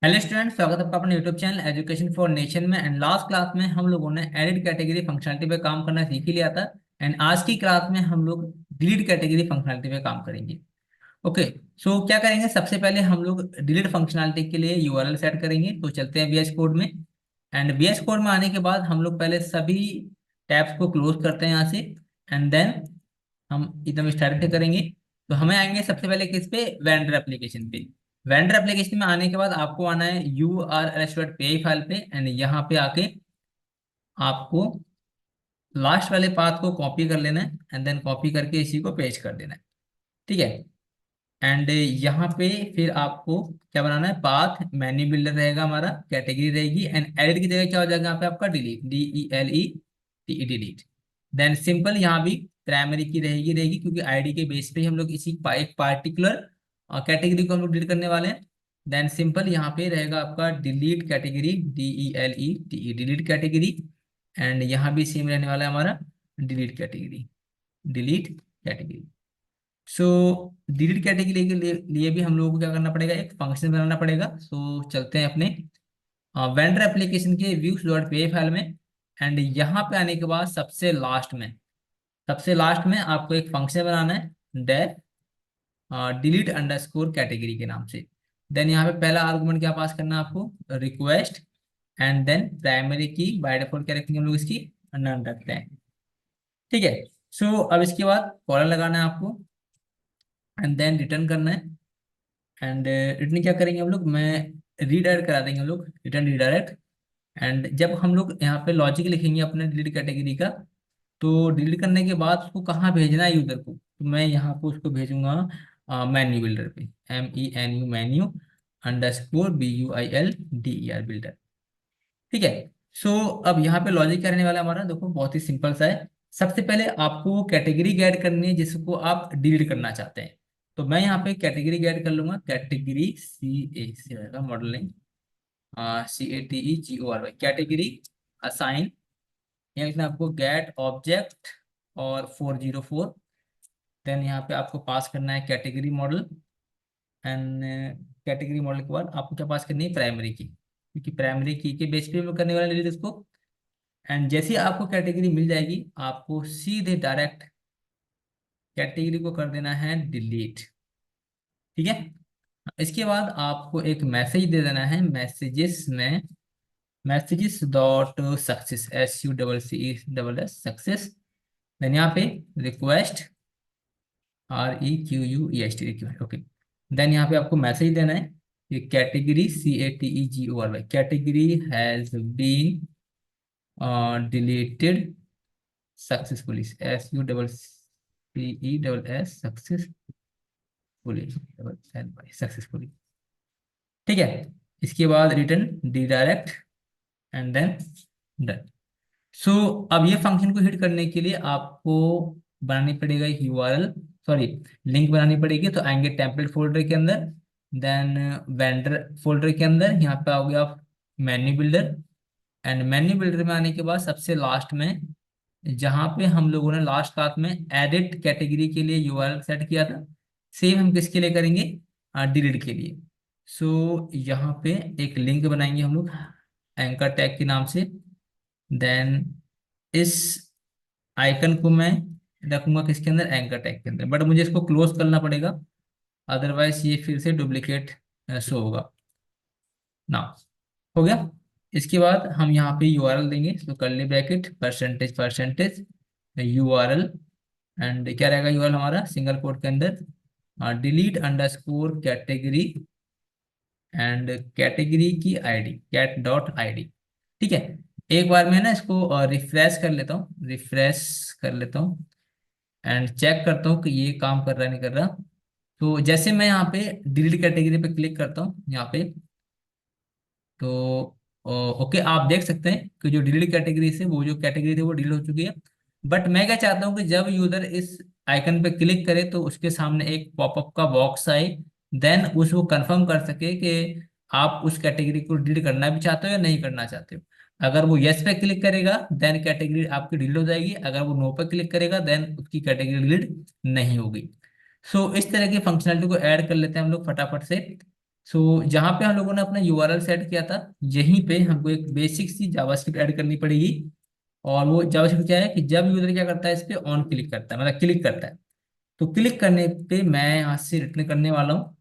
Hello student, स्वागत है आपका अपने YouTube channel education for nation में। एंड लास्ट क्लास में हम लोगों ने एडिड कैटेगरी फंक्शनलिटी पे काम करना सीख ही लिया था। एंड आज की क्लास में हम लोग डिलीट कैटेगरी फंक्शनलिटी पे काम करेंगे। ओके। सो क्या करेंगे, सबसे पहले हम लोग डिलीट फंक्शनलिटी के लिए यूआरएल सेट करेंगे। तो चलते हैं वीएस कोड में। एंड वीएस कोड में आने के बाद हम लोग पहले सभी टैब्स को क्लोज करते हैं यहाँ से। एंड देन हम एकदम स्टार्ट करेंगे। तो हमें आएंगे सबसे पहले किस पे, वेंडर एप्लीकेशन पे। वेंडर एप्लीकेशन में आने के बाद आपको आना है urls.py फाइल पे। एंड यहाँ पे आके आपको लास्ट वाले पाथ को कॉपी कर लेना है। एंड देन कॉपी करके इसी को पेस्ट कर देना है। ठीक है। एंड यहाँ पे फिर आपको क्या बनाना है, पाथ मेन्यू बिल्डर रहेगा, हमारा कैटेगरी रहेगी। एंड एडिट की जगह क्या हो जाएगा यहाँ पे आपका, delete, DELETE, delete. Then simple यहाँ भी प्राइमरी की रहेगी क्योंकि आईडी के बेस पे ही हम लोग एक पार्टिकुलर कैटेगरी को हम लोग डिलीट करने वाले हैं। देन सिंपल यहाँ पे रहेगा आपका delete category, DELETE, delete category. And यहाँ भी सेम रहने वाला है हमारा डिलीट कैटेगरी, डिलीट कैटेगरी। सो डिलीट कैटेगरी के लिए भी हम लोगों को क्या करना पड़ेगा, एक फंक्शन बनाना पड़ेगा। सो चलते हैं अपने वेंडर एप्लीकेशन के views.py फाइल में। एंड यहाँ पे आने के बाद सबसे लास्ट में आपको एक फंक्शन बनाना है, डेफ डिलीट अंडरस्कोर कैटेगरी के नाम से। देन यहाँ पे पहला आर्गुमेंट क्या पास करना है आपको, रिक्वेस्ट। एंड देन प्राइमरी की बाय डिफॉल्ट क्या रखेंगे हम लोग, इसकी नन रखते हैं। ठीक है। सो अब इसके बाद कॉलर लगाना है आपको। एंड देन रिटर्न करना है। एंड रिटर्न क्या करेंगे हम लोग, मैं रीडायरेक्ट करा देंगे हम लोग, रिटर्न रीडायरेक्ट। एंड जब हम लोग यहाँ पे लॉजिक लिखेंगे अपने डिलीट कैटेगरी का, तो डिलीट करने के बाद उसको कहाँ भेजना है यूजर को, तो मैं यहाँ पे उसको भेजूंगा मेन्यू बिल्डर पे, MENU, मेन्यू _BUILDER बिल्डर। ठीक है। सो अब यहाँ पे लॉजिक क्या रहने वाला है हमारा, देखो बहुत ही सिंपल सा है। सबसे पहले आपको कैटेगरी ऐड करनी है जिसको आप डिलीट करना चाहते हैं। तो मैं यहाँ पे कैटेगरी ऐड कर लूंगा, कैटेगरी CA से रहेगा, model name CATEGORY, category assign. यहाँ लिखना आपको गेट ऑब्जेक्ट और 404। देन यहाँ पे आपको पास करना है category model. And category model के बाद आपको क्या पास करनी है, प्राइमरी की, क्योंकि प्राइमरी की के बेस पे हम लोग करने वाले डिलीट इसको। एंड जैसे ही आपको कैटेगरी मिल जाएगी, आपको सीधे डायरेक्ट कैटेगरी को कर देना है डिलीट। ठीक है। इसके बाद आपको एक मैसेज दे देना है, मैसेजेस में messages dot success, SUCCESS success. Then यहाँ पे रिक्वेस्ट, REQUEST, ओके। देन यहाँ पे आपको मैसेज देना है कि category CATEGORY, category has been deleted successfully, SUCCESS successfully. ठीक है। इसके बाद return redirect. And then done. So अब ये फंक्शन को हिट करने के लिए आपको बनानी पड़ेगा एक यूआरएल, सॉरी, लिंक बनानी पड़ेगी। तो आएंगे टेम्पलेट फोल्डर के अंदर। देन वेंडर फोल्डर के अंदर यहाँ पे आओगे आप, menu builder. And menu builder में आने के बाद सबसे लास्ट में, जहाँ पे हम लोगों ने लास्ट क्लास में एडिट कैटेगरी के लिए यूआरएल सेट किया था, सेम हम किसके लिए करेंगे, डिलीट के लिए। सो यहाँ पे एक लिंक बनाएंगे हम लोग एंकर टैग के नाम से। देन इस आइकन को मैं रखूंगा किसके अंदर, एंकर टैग के अंदर। बट मुझे इसको क्लोज करना पड़ेगा, अदरवाइज ये फिर से डुप्लीकेट शो होगा ना। हो गया। इसके बाद हम यहाँ पे यूआरएल देंगे, तो curly bracket percentage URL. And क्या रहेगा यूआरएल हमारा, सिंगल कोट के अंदर delete underscore category and category की आईडी, cat.id। ठीक है। एक बार मैं ना इसको रिफ्रेश कर लेता हूँ, एंड चेक करता हूँ कि ये काम कर रहा है नहीं कर रहा। तो जैसे मैं यहाँ पे डिलीट कैटेगरी पे क्लिक करता हूँ यहाँ पे, तो ओके, आप देख सकते हैं कि जो डिलीट कैटेगरी से वो जो कैटेगरी थी वो डिलीट हो चुकी है। बट मैं क्या चाहता हूँ कि जब यूजर इस आइकन पे क्लिक करे तो उसके सामने एक पॉपअप का बॉक्स आए, देन उसको कंफर्म कर सके कि आप उस कैटेगरी को डिलीट करना भी चाहते हो या नहीं करना चाहते हो। अगर वो यस पे क्लिक करेगा देन कैटेगरी आपकी डिलीट हो जाएगी, अगर वो नो पे क्लिक करेगा देन उसकी कैटेगरी डिलीट नहीं होगी। सो इस तरह की फंक्शनलिटी को ऐड कर लेते हैं हम लोग फटाफट से। सो जहाँ पे हम लोगों ने अपना यूआरएल सेट किया था, यहीं पे हमको एक बेसिक सी जावास्क्रिप्ट ऐड करनी पड़ेगी। और वो जावास्क्रिप्ट क्या है कि जब यूजर क्या करता है, इस पे ऑन क्लिक करता है, मतलब क्लिक करता है, तो क्लिक करने पे मैं यहाँ से रिटर्न करने वाला हूँ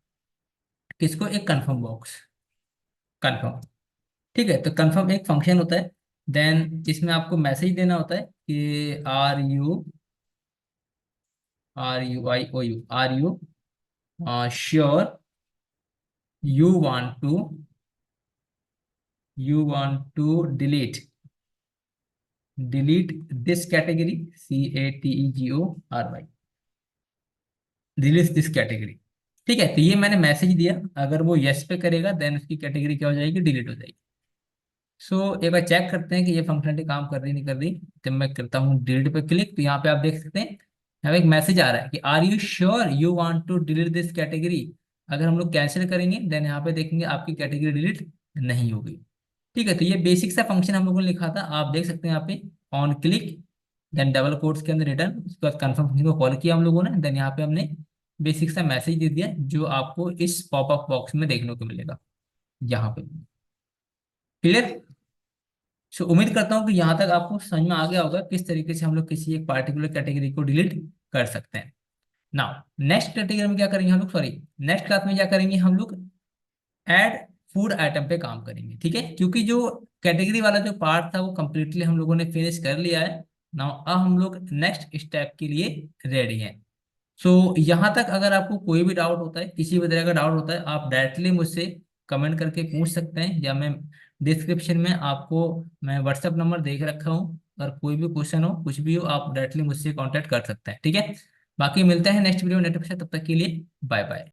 किसको, एक कन्फर्म बॉक्स, कन्फर्म। ठीक है, तो कन्फर्म एक फंक्शन होता है। देन इसमें आपको मैसेज देना होता है कि are you sure you want to delete this category, CATEGORY, delete this category. ठीक है, तो ये मैंने मैसेज दिया, अगर वो यस पे करेगा देन उसकी कैटेगरी क्या हो जाएगी, डिलीट हो जाएगी। सो एक बार चेक करते हैं कि ये फंक्शनलिटी काम कर रही नहीं कर रही। जब मैं करता हूँ डिलीट पे क्लिक, तो यहाँ पे आप देख सकते हैं यहाँ पे एक मैसेज आ रहा है कि are you sure you want to delete this category. अगर हम लोग कैंसिल करेंगे देन यहाँ पे देखेंगे आपकी कैटेगरी डिलीट नहीं होगी। ठीक है, तो ये बेसिक सा फंक्शन हम लोगों ने लिखा था, आप देख सकते हैं यहाँ पे on click, then double quotes के अंदर रिटर्न, उसके बाद कन्फर्म फंक्शन को कॉल किया हम लोगों ने, देन यहाँ पे हमने बेसिक सा मैसेज दे दिया जो आपको इस पॉपअप बॉक्स में देखने को मिलेगा यहाँ पे। क्लियर। सो उम्मीद करता हूँ कि यहाँ तक आपको समझ में आ गया होगा किस तरीके से हम लोग किसी एक पार्टिकुलर कैटेगरी को डिलीट कर सकते हैं। नाउ नेक्स्ट कैटेगरी में क्या करेंगे हम लोग, सॉरी नेक्स्ट क्लास में क्या करेंगे हम लोग, ऐड फूड आइटम पे काम करेंगे। ठीक है, क्योंकि जो कैटेगरी वाला जो पार्ट था वो कंप्लीटली हम लोगों ने फिनिश कर लिया है। नाउ अब हम लोग नेक्स्ट स्टेप के लिए रेडी हैं। सो यहाँ तक अगर आपको कोई भी डाउट होता है, किसी भी तरह का डाउट होता है, आप डायरेक्टली मुझसे कमेंट करके पूछ सकते हैं, या मैं डिस्क्रिप्शन में आपको मैं व्हाट्सएप नंबर देख रखा हूँ। अगर कोई भी क्वेश्चन हो, कुछ भी हो, आप डायरेक्टली मुझसे कांटेक्ट कर सकते हैं। ठीक है, बाकी मिलते हैं नेक्स्ट वीडियो नेक्स्ट, तब तक के लिए बाय बाय।